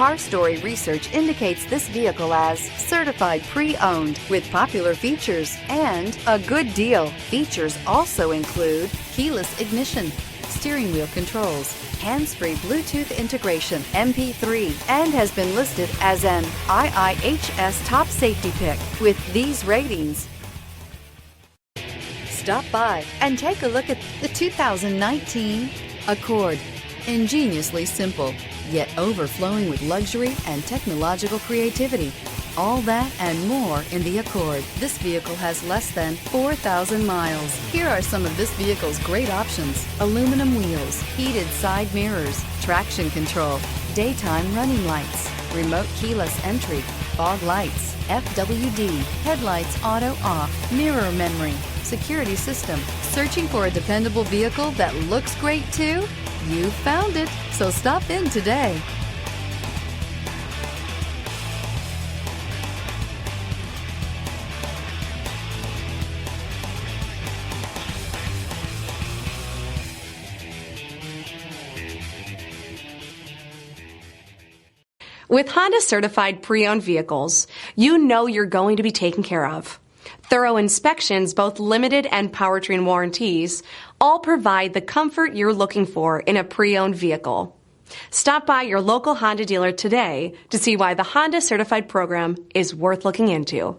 Car Story research indicates this vehicle as certified pre-owned with popular features and a good deal. Features also include keyless ignition, steering wheel controls, hands-free Bluetooth integration, MP3, and has been listed as an IIHS top safety pick with these ratings. Stop by and take a look at the 2019 Accord. Ingeniously simple, yet overflowing with luxury and technological creativity. All that and more in the Accord. This vehicle has less than 4,000 miles. Here are some of this vehicle's great options: aluminum wheels, heated side mirrors, traction control, daytime running lights, remote keyless entry, fog lights, FWD, headlights auto off, mirror memory, security system. Searching for a dependable vehicle that looks great too? You found it, so stop in today. With Honda certified pre-owned vehicles, you know you're going to be taken care of. Thorough inspections, both limited and powertrain warranties, all provide the comfort you're looking for in a pre-owned vehicle. Stop by your local Honda dealer today to see why the Honda Certified program is worth looking into.